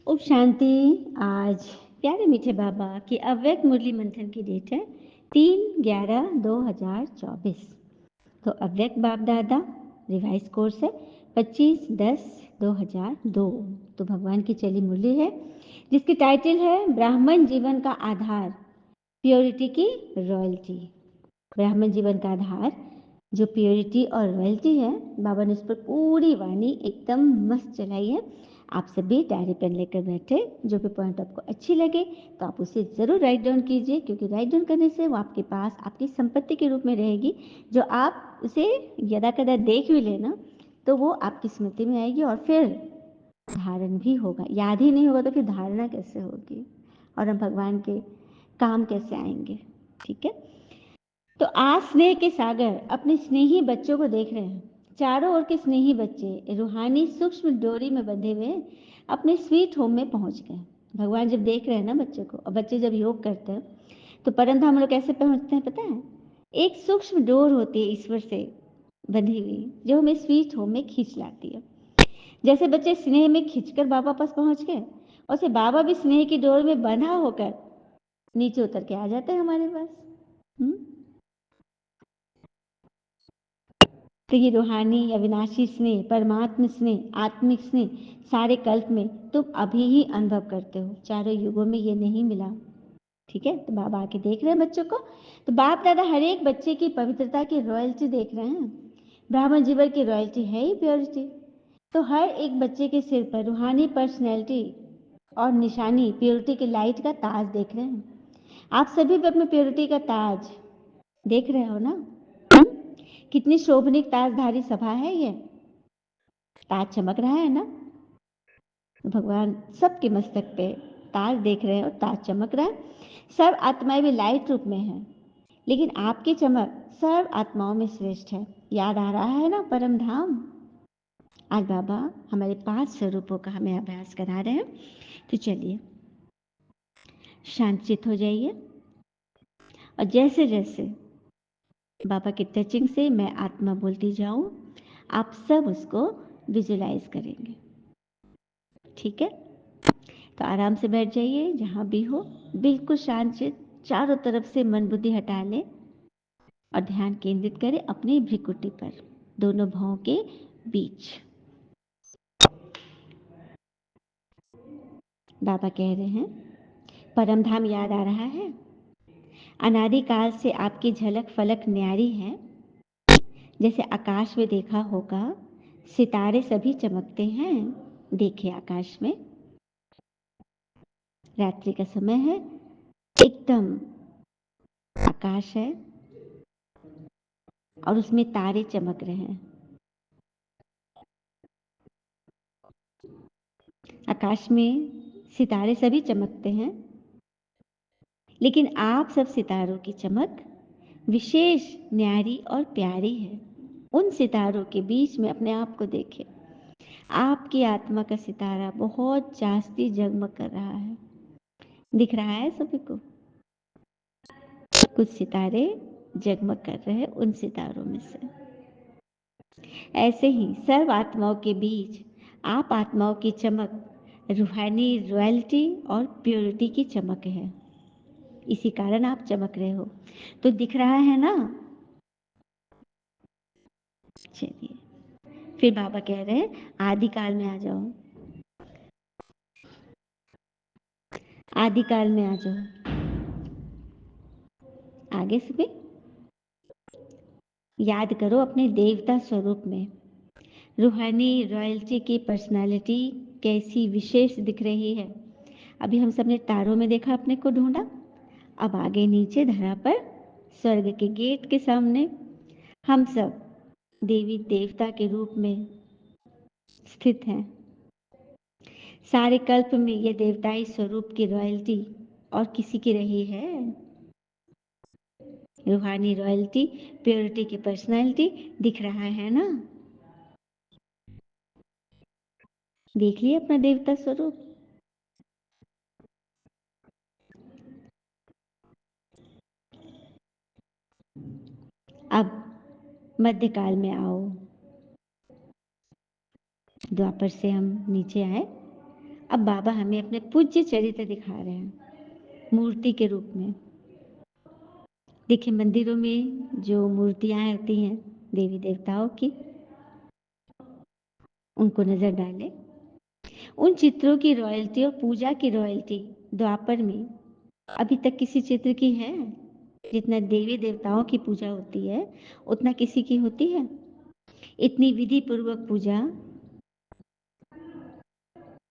ओम शांति। आज प्यारे मीठे बाबा की अव्यक्त मुरली मंथन की डेट है 3/11/2024। तो अव्यक्त बाप दादा रिवाइज कोर्स है 25/10/2002। तो भगवान की चली मुरली है जिसकी टाइटल है ब्राह्मण जीवन का आधार, प्योरिटी की रॉयल्टी। ब्राह्मण जीवन का आधार जो प्योरिटी और रॉयल्टी है, बाबा ने इस पर पूरी वाणी एकदम मस्त चलाई है। आप सभी डायरी पेन लेकर बैठे, जो भी पॉइंट आपको अच्छी लगे तो आप उसे ज़रूर राइट डाउन कीजिए, क्योंकि राइट डाउन करने से वो आपके पास आपकी संपत्ति के रूप में रहेगी। जो आप उसे यदा कदा देख भी लेना तो वो आपकी स्मृति में आएगी और फिर धारण भी होगा। याद ही नहीं होगा तो फिर धारणा कैसे होगी और हम भगवान के काम कैसे आएंगे। ठीक है, तो आज स्नेह के सागर अपने स्नेही बच्चों को देख रहे हैं। चारों ओर के स्नेही बच्चे रूहानी सूक्ष्म डोरी में बंधे हुए अपने स्वीट होम में पहुंच गए। भगवान जब देख रहे हैं ना बच्चों को, और बच्चे जब योग करते हैं तो परम धाम लोग कैसे पहुंचते हैं पता है? एक सूक्ष्म डोर होती है ईश्वर से बंधी हुई, जो हमें स्वीट होम में खींच लाती है। जैसे बच्चे स्नेह में खींचकर बाबा पास पहुंच गए, और से बाबा भी स्नेह की डोर में बंधा होकर नीचे उतर के आ जाते हैं हमारे पास। तो ये रूहानी अविनाशी स्नेह, परमात्म स्नेह, आत्मिक स्नेह सारे कल्प में तुम अभी ही अनुभव करते हो, चारों युगों में ये नहीं मिला। ठीक है, तो बाबा आके देख रहे हैं बच्चों को। तो बाप दादा हर एक बच्चे की पवित्रता की रॉयल्टी देख रहे हैं। ब्राह्मण जीवन की रॉयल्टी है ही प्योरिटी। तो हर एक बच्चे के सिर पर रूहानी पर्सनैलिटी और निशानी प्योरिटी के लाइट का ताज देख रहे हैं। आप सभी भी अपने प्योरिटी का ताज देख रहे हो ना? कितनी शोभनीय ताजधारी सभा है ये। ताज चमक रहा है ना? भगवान सबके मस्तक पे ताज देख रहे हैं और ताज चमक रहा है। सर्व आत्माएं भी लाइट रूप में हैं, लेकिन आपकी चमक सर्व आत्माओं में श्रेष्ठ है। याद आ रहा है ना परम धाम? आज बाबा हमारे 5 स्वरूपों का हमें अभ्यास करा रहे हैं। तो चलिए शांतचित हो जाइए, और जैसे जैसे बाबा की टचिंग से मैं आत्मा बोलती जाऊं, आप सब उसको विजुलाइज करेंगे। ठीक है, तो आराम से बैठ जाइए जहां भी हो, बिल्कुल शांतचित। चारों तरफ से मन बुद्धि हटा लें और ध्यान केंद्रित करें अपनी भ्रिकुटी पर, दोनों भौं के बीच। बाबा कह रहे हैं, परम धाम याद आ रहा है? अनादि काल से आपकी झलक फलक न्यारी है। जैसे आकाश में देखा होगा, सितारे सभी चमकते हैं। देखिए आकाश में, रात्रि का समय है, एकदम आकाश है और उसमें तारे चमक रहे हैं। आकाश में सितारे सभी चमकते हैं, लेकिन आप सब सितारों की चमक विशेष न्यारी और प्यारी है। उन सितारों के बीच में अपने आप को देखें। आपकी आत्मा का सितारा बहुत जास्ती जगमग कर रहा है। दिख रहा है सभी को? कुछ सितारे जगमग कर रहे हैं उन सितारों में से। ऐसे ही सर्व आत्माओं के बीच आप आत्माओं की चमक रूहानी रॉयल्टी और प्योरिटी की चमक है। इसी कारण आप चमक रहे हो। तो दिख रहा है ना? चलिए फिर बाबा कह रहे हैं, आदिकाल में आ जाओ, आदिकाल में आ जाओ। आगे से भी याद करो अपने देवता स्वरूप में रूहानी रॉयल्टी की पर्सनालिटी कैसी विशेष दिख रही है। अभी हम सबने तारों में देखा, अपने को ढूंढा। अब आगे नीचे धरा पर स्वर्ग के गेट के सामने हम सब देवी देवता के रूप में स्थित हैं। सारे कल्प में ये देवताई स्वरूप की रॉयल्टी और किसी की रही है? रूहानी रॉयल्टी, प्योरिटी की पर्सनालिटी दिख रहा है ना? देख लिए अपना देवता स्वरूप। अब मध्यकाल में आओ। द्वापर से हम नीचे आए अब बाबा हमें अपने पूज्य चरित्र दिखा रहे हैं मूर्ति के रूप में। देखिए मंदिरों में जो मूर्तियां होती हैं देवी देवताओं की, उनको नजर डालें। उन चित्रों की रॉयल्टी और पूजा की रॉयल्टी द्वापर में अभी तक किसी चित्र की है? जितना देवी देवताओं की पूजा होती है उतना किसी की होती है? इतनी विधि पूर्वक पूजा,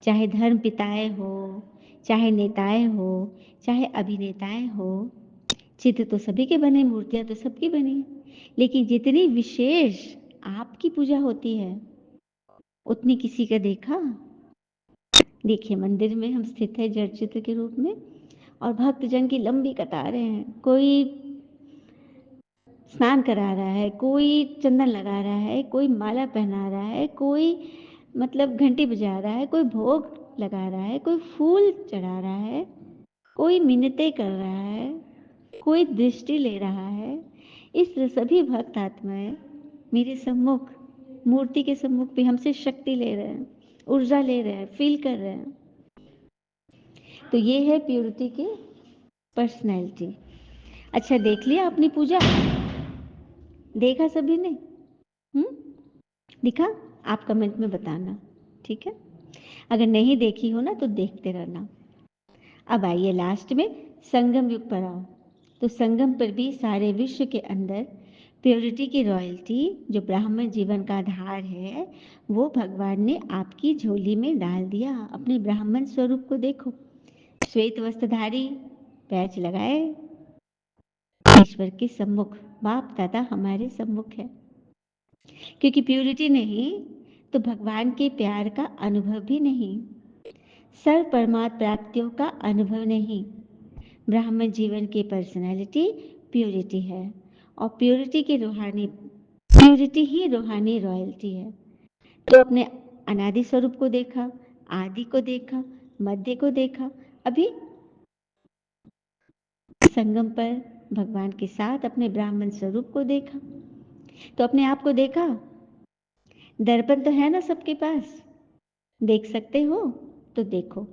चाहे धर्म पिताएं हो, चाहे नेताएं हो, चाहे अभिनेताएं हो, चित्र तो सभी के बने, मूर्तियां तो सबकी बनी, लेकिन जितनी विशेष आपकी पूजा होती है उतनी किसी का देखा? देखिए मंदिर में हम स्थित है जड़ चित्र के रूप में और भक्तजन की लंबी कतारें हैं। कोई स्नान करा रहा है, कोई चंदन लगा रहा है, कोई माला पहना रहा है, कोई मतलब घंटी बजा रहा है, कोई भोग लगा रहा है, कोई फूल चढ़ा रहा है, कोई मिन्नतें कर रहा है, कोई दृष्टि ले रहा है। इस सभी भक्त आत्माएं मेरे सम्मुख मूर्ति के सम्मुख भी हमसे शक्ति ले रहे हैं, ऊर्जा ले रहे हैं, फील कर रहे हैं। तो ये है प्योरिटी की पर्सनैलिटी। अच्छा देख लिया अपनी पूजा? देखा सभी ने? दिखा? आप कमेंट में बताना, ठीक है? अगर नहीं देखी हो ना तो देखते रहना। अब आइए लास्ट में संगम युग पर आओ। तो संगम पर भी सारे विश्व के अंदर प्योरिटी की रॉयल्टी जो ब्राह्मण जीवन का आधार है वो भगवान ने आपकी झोली में डाल दिया। अपने ब्राह्मण स्वरूप को देखो, श्वेत वस्त्रधारी, पैच लगाए, ईश्वर के सम्मुख, बाप दादा हमारे सम्मुख है। क्योंकि प्योरिटी नहीं तो भगवान के प्यार का अनुभव भी नहीं, सर्व परमात्म प्राप्तियों का अनुभव नहीं। ब्राह्मण जीवन की पर्सनालिटी प्योरिटी है और प्योरिटी ही रूहानी रॉयल्टी है। तो अपने अनादि स्वरूप को देखा, आदि को देखा, मध्य को देखा, अभी संगम पर भगवान के साथ अपने ब्राह्मण स्वरूप को देखा। तो अपने आप को देखा? दर्पण तो है ना सबके पास, देख सकते हो तो देखो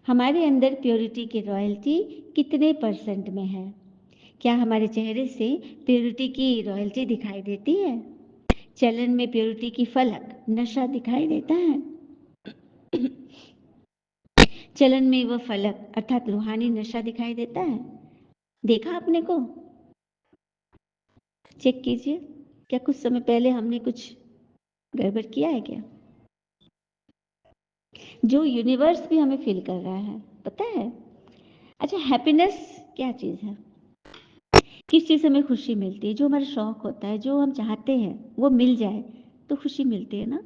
हमारे अंदर प्योरिटी की रॉयल्टी कितने परसेंट में है। क्या हमारे चेहरे से प्योरिटी की रॉयल्टी दिखाई देती है? चलन में प्योरिटी की फलक नशा दिखाई देता है? चलन में वह फलक अर्थात रूहानी नशा दिखाई देता है? देखा अपने को? चेक कीजिए, क्या कुछ समय पहले हमने कुछ गड़बड़ किया है क्या? जो यूनिवर्स भी हमें फील कर रहा है, पता है? अच्छा हैप्पीनेस क्या चीज है? किस चीज से हमें खुशी मिलती है? जो हमारा शौक होता है, जो हम चाहते हैं वो मिल जाए तो खुशी मिलती है ना।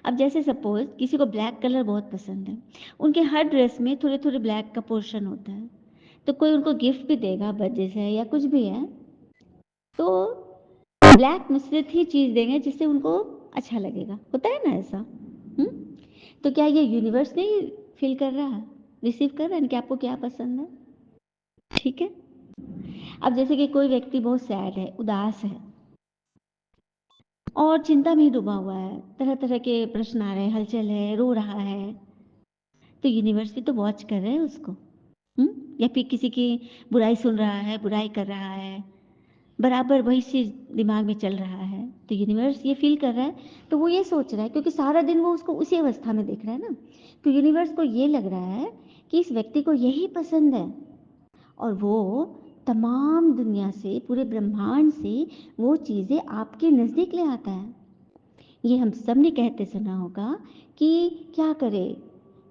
अब जैसे सपोज किसी को ब्लैक कलर बहुत पसंद है, उनके हर ड्रेस में थोड़े थोड़े ब्लैक का पोर्शन होता है, तो कोई उनको गिफ्ट भी देगा बर्थडे से या कुछ भी है तो ब्लैक मिश्रित ही चीज देंगे जिससे उनको अच्छा लगेगा, होता है ना ऐसा? तो क्या ये यूनिवर्स नहीं फील कर रहा है, रिसीव कर रहा है कि आपको क्या पसंद है? ठीक है। अब जैसे कि कोई व्यक्ति बहुत सैड है, उदास है और चिंता में डूबा हुआ है, तरह तरह के प्रश्न आ रहे हैं, हलचल है, रो रहा है, तो यूनिवर्स भी तो वॉच कर रहे हैं उसको। या फिर किसी की बुराई सुन रहा है, बुराई कर रहा है, बराबर वही चीज दिमाग में चल रहा है, तो यूनिवर्स ये फील कर रहा है, तो वो ये सोच रहा है क्योंकि सारा दिन वो उसको उसी अवस्था में देख रहा है ना, तो यूनिवर्स को ये लग रहा है कि इस व्यक्ति को यही पसंद है और वो तमाम दुनिया से, पूरे ब्रह्मांड से वो चीजें आपके नजदीक ले आता है। ये हम सब ने कहते सुना होगा कि क्या करे,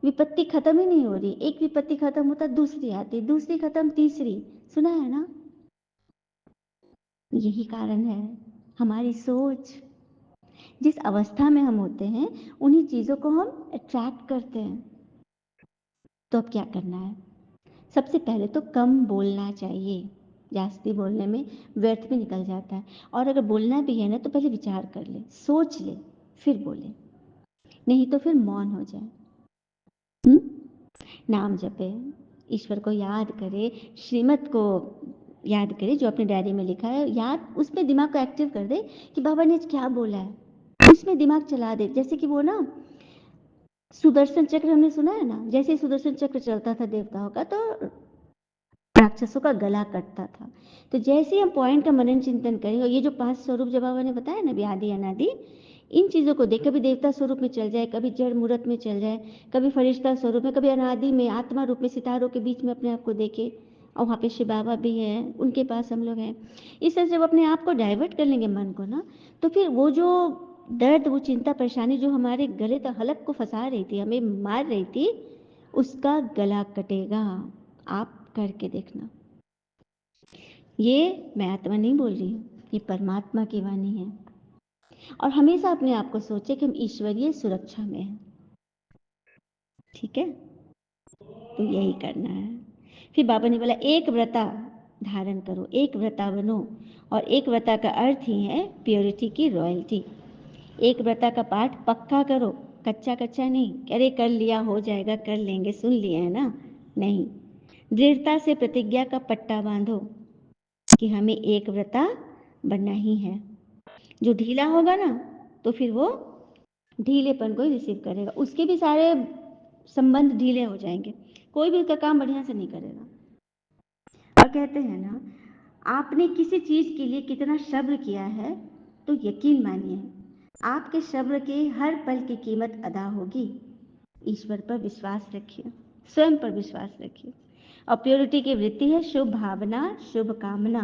विपत्ति खत्म ही नहीं हो रही, एक विपत्ति खत्म होता दूसरी आती, दूसरी खत्म तीसरी, सुना है ना? यही कारण है हमारी सोच, जिस अवस्था में हम होते हैं उन्हीं चीजों को हम अट्रैक्ट करते हैं। तो अब क्या करना है? सबसे पहले तो कम बोलना चाहिए, जास्ती बोलने में व्यर्थ भी निकल जाता है, और अगर बोलना भी है ना तो पहले विचार कर ले, सोच ले, फिर बोले, नहीं तो फिर मौन हो जाए। नाम जपे, ईश्वर को याद करे, श्रीमत को याद करे जो अपने डायरी में लिखा है, याद उसमें दिमाग को एक्टिव कर दे कि बाबा ने क्या बोला है, उसमें दिमाग चला दे। जैसे कि वो ना सुदर्शन चक्र हमने सुना है ना, जैसे ही सुदर्शन चक्र चलता था देवताओं का तो राक्षसों का गला कटता था। तो जैसे ही हम पॉइंट का मनन चिंतन करें और ये जो 5 स्वरूप जब बाबा ने बताया ना, आदि अनादि, इन चीज़ों को देख, कभी देवता स्वरूप में चल जाए, कभी जड़ मूर्त में चल जाए, कभी फरिश्ता स्वरूप में, कभी अनादि में आत्मा रूप में सितारों के बीच में अपने आप को देखे, और वहाँ पे शिव बाबा भी हैं, उनके पास हम लोग हैं। इस तरह से जब अपने आप को डाइवर्ट कर लेंगे मन को ना, तो फिर वो जो दर्द, वो चिंता परेशानी जो हमारे गले तक हलक को फंसा रही थी, हमें मार रही थी, उसका गला कटेगा। आप करके देखना। ये मैं आत्मा नहीं बोल रही हूँ, ये परमात्मा की वाणी है। और हमेशा अपने आप को सोचे कि हम ईश्वरीय सुरक्षा में हैं। ठीक है, तो यही करना है। फिर बाबा ने बोला एक व्रता धारण करो, एक व्रता बनो। और एक व्रता का अर्थ ही है प्योरिटी की रॉयल्टी। एक व्रता का पाठ पक्का करो, कच्चा कच्चा नहीं, अरे कर लिया हो जाएगा, कर लेंगे, सुन लिए है ना, नहीं। दृढ़ता से प्रतिज्ञा का पट्टा बांधो कि हमें एक व्रता बनना ही है। जो ढीला होगा ना, तो फिर वो ढीलेपन को ही रिसीव करेगा, उसके भी सारे संबंध ढीले हो जाएंगे, कोई भी उसका काम बढ़िया से नहीं करेगा। और कहते हैं ना, आपने किसी चीज के लिए कितना सब्र किया है, तो यकीन मानिए आपके सब्र के हर पल की कीमत अदा होगी। ईश्वर पर विश्वास रखिए, स्वयं पर विश्वास रखिए। और प्योरिटी की वृत्ति है शुभ भावना, शुभ कामना।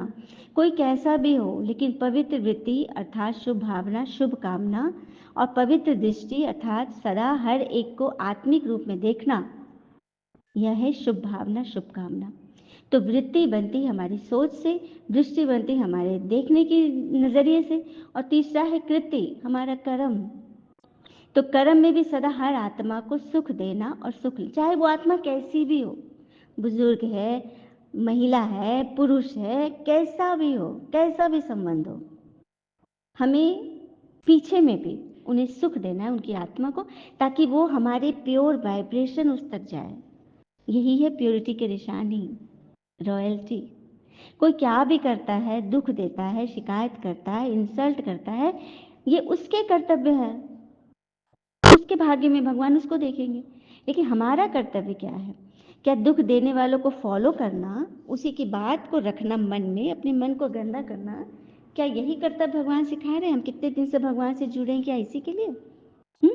कोई कैसा भी हो, लेकिन पवित्र वृत्ति अर्थात शुभ भावना, शुभ कामना और पवित्र दृष्टि अर्थात सदा हर एक को आत्मिक रूप में देखना, यह है शुभ भावना, शुभ कामना। तो वृत्ति बनती हमारी सोच से, दृष्टि बनती हमारे देखने के नजरिए से, और तीसरा है कृति, हमारा कर्म। तो कर्म में भी सदा हर आत्मा को सुख देना और सुख, चाहे वो आत्मा कैसी भी हो, बुजुर्ग है, महिला है, पुरुष है, कैसा भी हो, कैसा भी संबंध हो, हमें पीछे में भी उन्हें सुख देना है, उनकी आत्मा को, ताकि वो हमारे प्योर वाइब्रेशन उस तक जाए। यही है प्योरिटी के निशानी, रॉयल्टी। कोई क्या भी करता है, दुख देता है, शिकायत करता है, इंसल्ट करता है, ये उसके कर्तव्य है, उसके भाग्य में भगवान उसको देखेंगे। लेकिन हमारा कर्तव्य क्या है? क्या दुख देने वालों को फॉलो करना, उसी की बात को रखना मन में, अपने मन को गंदा करना, क्या यही कर्तव्य भगवान सिखा रहे हैं? हम कितने दिन से भगवान से जुड़े हैं, क्या इसी के लिए?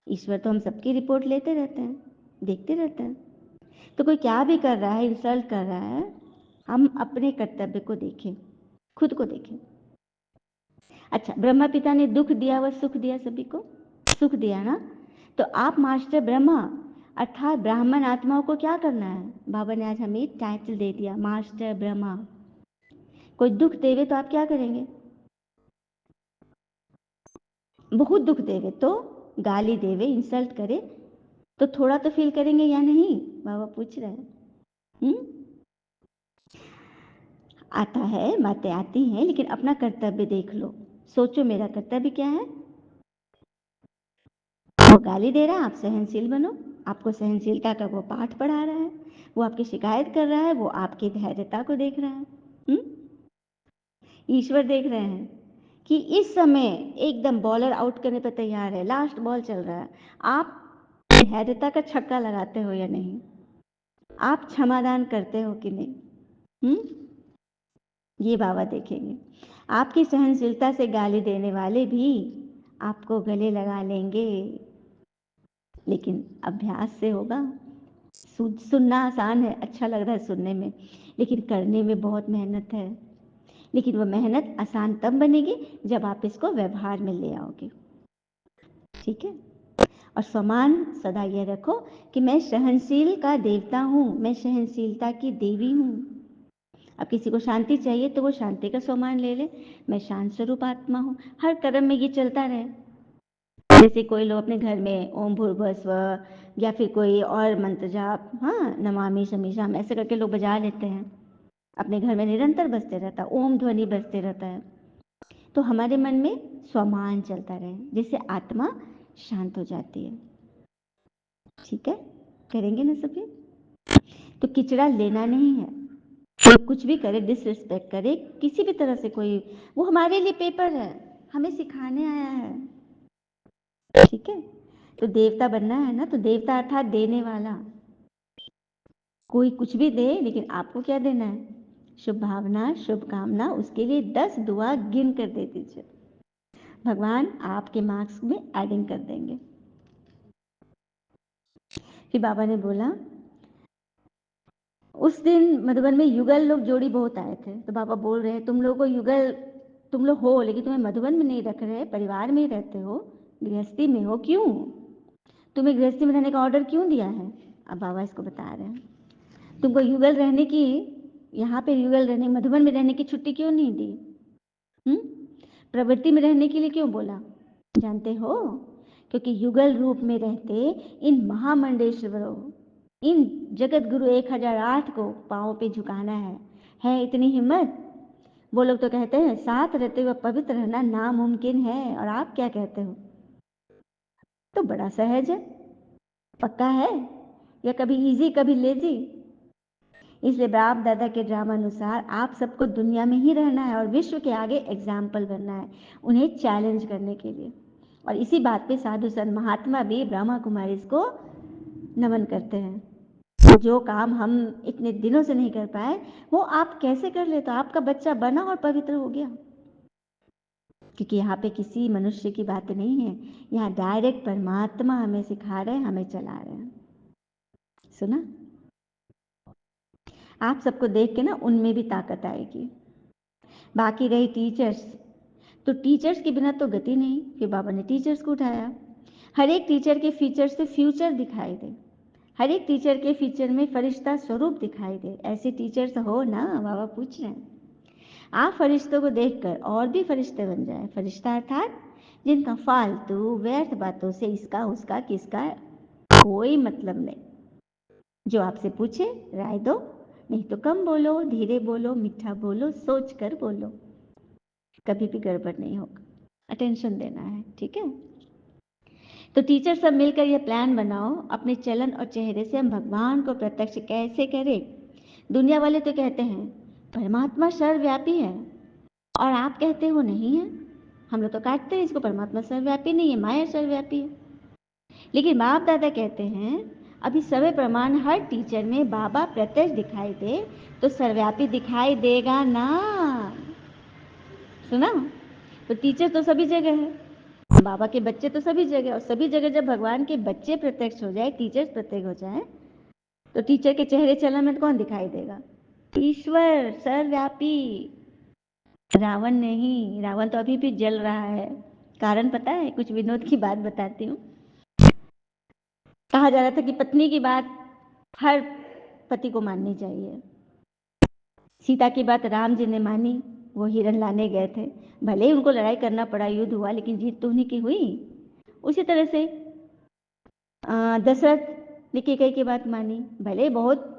ईश्वर तो हम सबकी रिपोर्ट लेते रहते हैं, देखते रहते हैं। तो कोई क्या भी कर रहा है, इंसल्ट कर रहा है, हम अपने कर्तव्य को देखें, खुद को देखें। अच्छा, ब्रह्मा पिता ने दुख दिया व सुख दिया, सभी को सुख दिया ना, तो आप मास्टर ब्रह्मा अर्थात ब्राह्मण आत्माओं को क्या करना है? बाबा ने आज हमें टाइटल दे दिया, मास्टर ब्रह्मा। कोई दुख देवे तो आप क्या करेंगे? बहुत दुख देवे तो, गाली देवे, इंसल्ट करे तो थोड़ा तो फील करेंगे या नहीं? बाबा पूछ रहे हैं। आता है, बातें आती हैं, लेकिन अपना कर्तव्य देख लो, सोचो मेरा कर्तव्य क्या है। वो गाली दे रहा है, आप सहनशील बनो, आपको सहनशीलता का वो पाठ पढ़ा रहा है, वो आपकी शिकायत कर रहा है, वो आपकी धैर्यता को देख रहा है। ईश्वर देख रहे हैं कि इस समय एकदम बॉलर आउट करने पर तैयार है, लास्ट बॉल चल रहा है, आप धैर्यता का छक्का लगाते हो या नहीं, आप क्षमादान करते हो कि नहीं। ये बाबा देखेंगे। आपकी सहनशीलता से गाली देने वाले भी आपको गले लगा लेंगे, लेकिन अभ्यास से होगा। सुनना आसान है, अच्छा लग रहा है सुनने में, लेकिन करने में बहुत मेहनत है। लेकिन वो मेहनत आसान तब बनेगी जब आप इसको व्यवहार में ले आओगे। ठीक है, और सम्मान सदा ये रखो कि मैं सहनशील का देवता हूँ, मैं सहनशीलता की देवी हूँ। अब किसी को शांति चाहिए तो वो शांति का सम्मान ले ले, मैं शांत स्वरूप आत्मा हूँ। हर कर्म में ये चलता रहे। जैसे कोई लोग अपने घर में ओम भूर्भुवस्व या फिर कोई और मंत्र जाप, हाँ, नमामि शमीशाम ऐसे करके लोग बजा लेते हैं, अपने घर में निरंतर बजते रहता है, ओम ध्वनि बजते रहता है। तो हमारे मन में स्वमान चलता रहे, जिससे आत्मा शांत हो जाती है। ठीक है, करेंगे ना सभी? तो किचड़ा लेना नहीं है, कोई कुछ भी करे, डिसरिस्पेक्ट करे किसी भी तरह से, कोई, वो हमारे लिए पेपर है, हमें सिखाने आया है। ठीक है, तो देवता बनना है ना, तो देवता अर्थात देने वाला। कोई कुछ भी दे, लेकिन आपको क्या देना है? शुभ भावना, शुभकामना, उसके लिए 10 दुआ गिन कर दे दीजिए। भगवान आपके मार्क्स में एडिंग कर देंगे। फिर बाबा ने बोला, उस दिन मधुबन में युगल लोग जोड़ी बहुत आए थे। तो बाबा बोल रहे हैं, तुम लोगों को युगल, तुम लोग हो, लेकिन तुम्हें मधुबन में नहीं रख रहे, परिवार में ही रहते हो, गृहस्थी में हो, क्यों? तुम्हें गृहस्थी में रहने का ऑर्डर क्यों दिया है? अब बाबा इसको बता रहे हैं, तुमको युगल रहने की, यहाँ पे युगल रहने, मधुबन में रहने की छुट्टी क्यों नहीं दी? प्रवृत्ति में रहने के लिए क्यों बोला? जानते हो? क्योंकि युगल रूप में रहते इन महामंडेश्वरों, इन जगत गुरु 1008 को पांव पे झुकाना है इतनी हिम्मत? वो लोग तो कहते हैं साथ रहते हुए पवित्र रहना नामुमकिन है, और आप क्या कहते हो? तो बड़ा सहज है, पक्का है, या कभी इजी कभी लेजी? इसलिए बाप दादा के ड्रामा अनुसार आप सबको दुनिया में ही रहना है और विश्व के आगे एग्जाम्पल बनना है, उन्हें चैलेंज करने के लिए। और इसी बात पे साधु संत महात्मा भी ब्रह्मा कुमारी को नमन करते हैं। जो काम हम इतने दिनों से नहीं कर पाए, वो आप कैसे कर ले? तो आपका बच्चा बना और पवित्र हो गया। क्योंकि यहाँ पे किसी मनुष्य की बात नहीं है, यहाँ डायरेक्ट परमात्मा हमें सिखा रहे हैं, हमें चला रहे हैं। सुना? आप सबको देख के ना उनमें भी ताकत आएगी। बाकी रही टीचर्स, तो टीचर्स के बिना तो गति नहीं। फिर बाबा ने टीचर्स को उठाया। हर एक टीचर के फीचर से फ्यूचर दिखाई दे, हर एक टीचर के फीचर में फरिश्ता स्वरूप दिखाई दे। ऐसे टीचर्स हो ना, बाबा पूछ रहे हैं। आप फरिश्तों को देखकर और भी फरिश्ते बन जाए। फरिश्ता अर्थात जिनका फालतू व्यर्थ बातों से इसका उसका किसका कोई मतलब नहीं। जो आपसे पूछे राय दो, नहीं तो कम बोलो, धीरे बोलो, मीठा बोलो, सोच कर बोलो, कभी भी गड़बड़ नहीं होगा। अटेंशन देना है, ठीक है? तो टीचर सब मिलकर यह प्लान बनाओ, अपने चलन और चेहरे से हम भगवान को प्रत्यक्ष कैसे करें। दुनिया वाले तो कहते हैं परमात्मा सर्वव्यापी है, और आप कहते हो नहीं है। हम लोग तो काटते हैं इसको, परमात्मा सर्वव्यापी नहीं है, माया सर्वव्यापी है। लेकिन बाप दादा कहते हैं अभी सभी प्रमाण हर टीचर में बाबा प्रत्यक्ष दिखाई दे तो सर्वव्यापी दिखाई देगा ना। सुना? तो टीचर तो सभी जगह है, बाबा के बच्चे तो सभी जगह, और सभी जगह जब भगवान के बच्चे प्रत्यक्ष हो जाए, टीचर्स प्रत्यक्ष हो जाए, तो टीचर के चेहरे चलन में कौन दिखाई देगा? ईश्वर सर्वव्यापी, रावण नहीं। रावण तो अभी भी जल रहा है। कारण पता है? कुछ विनोद की बात बताती हूँ। कहा जा रहा था कि पत्नी की बात हर पति को माननी चाहिए। सीता की बात राम जी ने मानी, वो हिरण लाने गए थे, भले ही उनको लड़ाई करना पड़ा, युद्ध हुआ, लेकिन जीत तो उन्हीं की हुई। उसी तरह से दशरथ ने कैकेयी की बात मानी, भले बहुत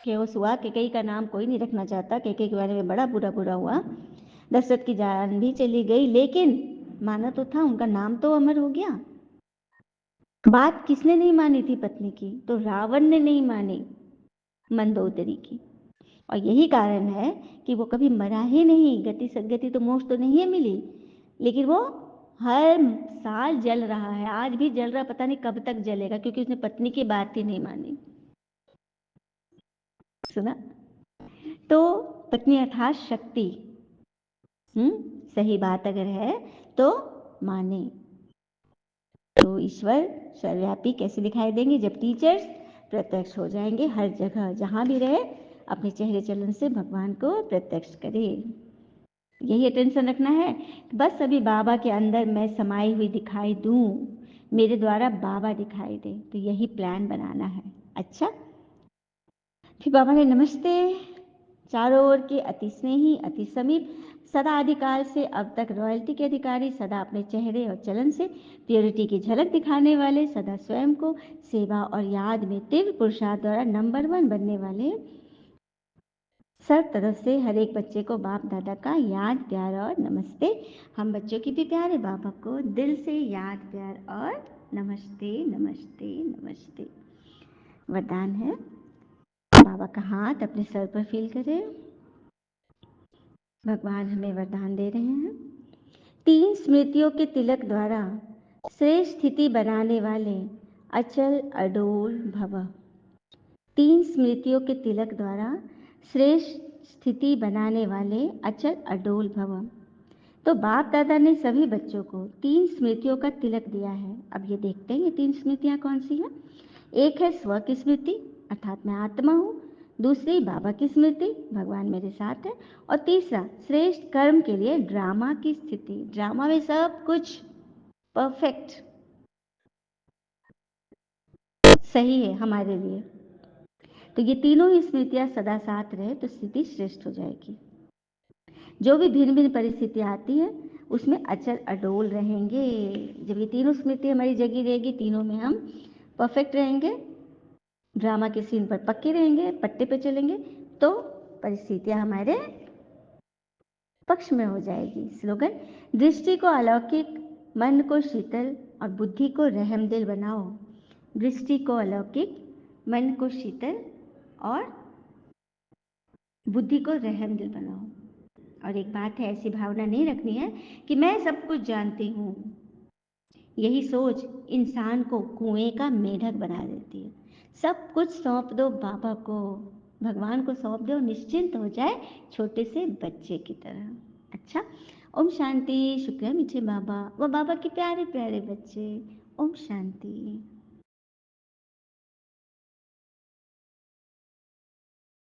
केओस हुआ, कैकेयी का नाम कोई नहीं रखना चाहता, कैकेयी के बारे में बड़ा बुरा हुआ, दशरथ की जान भी चली गई, लेकिन माना तो था, उनका नाम तो अमर हो गया। बात किसने नहीं मानी थी पत्नी की? तो रावण ने नहीं मानी, मंदोदरी की। और यही कारण है कि वो कभी मरा ही नहीं। गति सदगति तो मोक्ष तो नहीं है मिली, लेकिन वो हर साल जल रहा है, आज भी जल रहा, पता नहीं कब तक जलेगा, क्योंकि उसने पत्नी की बात ही नहीं मानी। सुना? तो पत्नी अर्थात शक्ति। सही बात अगर है तो माने। तो ईश्वर सर्वव्यापी कैसे दिखाई देंगे? जब टीचर्स प्रत्यक्ष हो जाएंगे, हर जगह जहां भी रहे अपने चेहरे चलन से भगवान को प्रत्यक्ष करे। यही अटेंशन रखना है। बस अभी बाबा के अंदर मैं समाई हुई दिखाई दूं, मेरे द्वारा बाबा दिखाई दे, तो यही प्लान बनाना है। अच्छा, फिर बाबा ने नमस्ते चारों ओर के अति स्नेही, अति समीप, सदा अधिकाल से अब तक रॉयल्टी के अधिकारी, सदा अपने चेहरे और चलन से प्योरिटी की झलक दिखाने वाले, सदा स्वयं को सेवा और याद में तीव्र पुरुषार्थ द्वारा नंबर 1 बनने वाले, सब तरफ से हर एक बच्चे को बाप दादा का याद प्यार और नमस्ते। हम बच्चों की भी प्यारे बाबा को दिल से याद प्यार और नमस्ते नमस्ते नमस्ते। वरदान है, बाबा का हाथ अपने सर पर फील करें। भगवान हमें वरदान दे रहे हैं। 3 स्मृतियों के तिलक द्वारा श्रेष्ठ स्थिति बनाने वाले अचल अडोल भव। 3 स्मृतियों के तिलक द्वारा श्रेष्ठ स्थिति बनाने वाले अचल अडोल भव। तो बाप दादा ने सभी बच्चों को 3 स्मृतियों का तिलक दिया है। अब ये देखते हैं ये 3 स्मृतियाँ कौन सी हैं। एक है स्व की स्मृति, अर्थात मैं आत्मा हूँ। दूसरी बाबा की स्मृति, भगवान मेरे साथ है। और तीसरा श्रेष्ठ कर्म के लिए ड्रामा की स्थिति, ड्रामा में सब कुछ परफेक्ट सही है हमारे लिए। तो ये तीनों ही स्मृतियाँ सदा साथ रहे तो स्थिति श्रेष्ठ हो जाएगी। जो भी भिन्न भिन्न परिस्थितियाँ आती हैं उसमें अचल अडोल रहेंगे। जब ये तीनों स्मृति हमारी जगी रहेगी, तीनों में हम परफेक्ट रहेंगे, ड्रामा के सीन पर पक्के रहेंगे, पट्टे पे चलेंगे, तो परिस्थितियाँ हमारे पक्ष में हो जाएगी। स्लोगन, दृष्टि को अलौकिक, मन को शीतल और बुद्धि को रहमदिल बनाओ। दृष्टि को अलौकिक, मन को शीतल और बुद्धि को रहमदिल बनाओ। और एक बात है, ऐसी भावना नहीं रखनी है कि मैं सब कुछ जानती हूँ। यही सोच इंसान को कुएं का मेढक बना देती है। सब कुछ सौंप दो बाबा को, भगवान को सौंप दो, निश्चिंत हो जाए छोटे से बच्चे की तरह। अच्छा, ओम शांति। शुक्रिया मीठे बाबा, वो बाबा के प्यारे प्यारे बच्चे। ओम शांति।